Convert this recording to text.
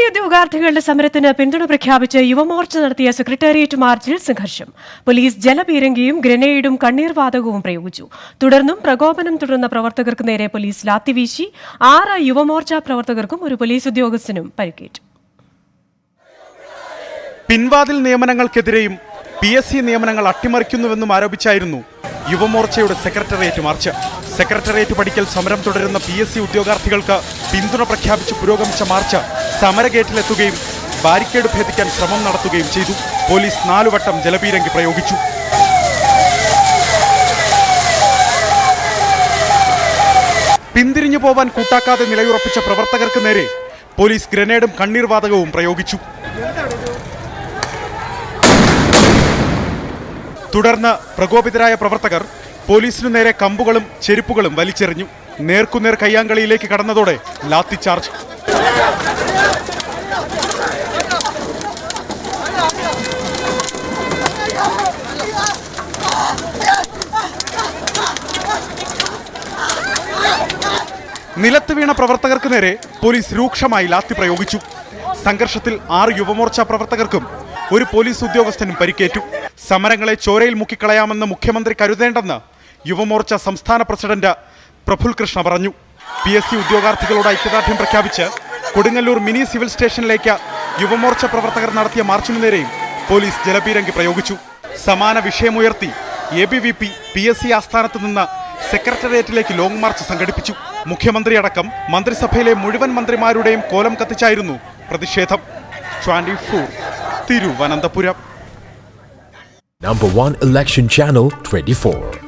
ഉദ്യോഗാർത്ഥികളുടെ സമരത്തിന് പിന്തുണ പ്രഖ്യാപിച്ച് യുവമോർച്ച നടത്തിയ സെക്രട്ടേറിയറ്റ് മാർച്ചിൽ സംഘർഷം. പോലീസ് ജലപീരങ്കിയും ഗ്രനേഡും കണ്ണീർവാതകവും പ്രയോഗിച്ചു. തുടർന്നും പ്രകോപനം തുടർന്ന പ്രവർത്തകർക്ക് നേരെ പോലീസ് ലാത്തിവീശി. 6 യുവമോർച്ച പ്രവർത്തകർക്കും ഒരു പോലീസ് ഉദ്യോഗസ്ഥനും പരിക്കേറ്റു. പിൻവാതിൽ നിയമനങ്ങൾക്കെതിരെയും PSC നിയമനങ്ങൾ അട്ടിമറിക്കുന്നുവെന്നും ആരോപിച്ചായിരുന്നു യുവമോർച്ചയുടെ സെക്രട്ടേറിയറ്റ് മാർച്ച്. സെക്രട്ടേറിയറ്റ് പടിക്കൽ സമരം തുടരുന്ന PSC ഉദ്യോഗാർത്ഥികൾക്ക് പിന്തുണ പ്രഖ്യാപിച്ച് പുരോഗമിച്ച മാർച്ച് സമരഗേറ്റിലെത്തുകയും ബാരിക്കേഡ് ഭേദിക്കാൻ ശ്രമം നടത്തുകയും ചെയ്തു. പോലീസ് 4 വട്ടം ജലപീരങ്കി പ്രയോഗിച്ചു. പിന്തിരിഞ്ഞു പോവാൻ കൂട്ടാക്കാതെ നിലയുറപ്പിച്ച പ്രവർത്തകർക്ക് നേരെ പോലീസ് ഗ്രനേഡും കണ്ണീർവാതകവും പ്രയോഗിച്ചു. തുടർന്ന് പ്രകോപിതരായ പ്രവർത്തകർ പോലീസിനു നേരെ കമ്പുകളും ചെരുപ്പുകളും വലിച്ചെറിഞ്ഞു. നേർക്കുനേർ കയ്യാങ്കളിയിലേക്ക് കടന്നതോടെ ലാത്തി ചാർജ്. നിലത്ത് വീണ പ്രവർത്തകർക്ക് നേരെ പോലീസ് രൂക്ഷമായി ലാത്തി പ്രയോഗിച്ചു. സംഘർഷത്തിൽ 6 യുവമോർച്ച പ്രവർത്തകർക്കും ഒരു പോലീസ് ഉദ്യോഗസ്ഥനും പരിക്കേറ്റു. സമരങ്ങളെ ചോരയിൽ മുക്കിക്കളയാമെന്ന് മുഖ്യമന്ത്രി കരുതേണ്ടെന്ന് യുവമോർച്ച സംസ്ഥാന പ്രസിഡന്റ് പ്രഫുൽ കൃഷ്ണ പറഞ്ഞു. PSC ഉദ്യോഗാർത്ഥികളോട് ഐക്യദാർഢ്യം പ്രഖ്യാപിച്ച് കൊടുങ്ങല്ലൂർ മിനി സിവിൽ സ്റ്റേഷനിലേക്ക് യുവമോർച്ച പ്രവർത്തകർ നടത്തിയ മാർച്ചിനു നേരെയും പോലീസ് ജലപീരങ്കി പ്രയോഗിച്ചു. സമാന വിഷയമുയർത്തി ABVP PSC ആസ്ഥാനത്ത് നിന്ന് സെക്രട്ടേറിയറ്റിലേക്ക് ലോങ് മാർച്ച് സംഘടിപ്പിച്ചു. മുഖ്യമന്ത്രി അടക്കം മന്ത്രിസഭയിലെ മുഴുവൻ മന്ത്രിമാരുടെയും കോലം കത്തിച്ചായിരുന്നു പ്രതിഷേധം. 24 തിരുവനന്തപുരം. Number 1 election channel 24.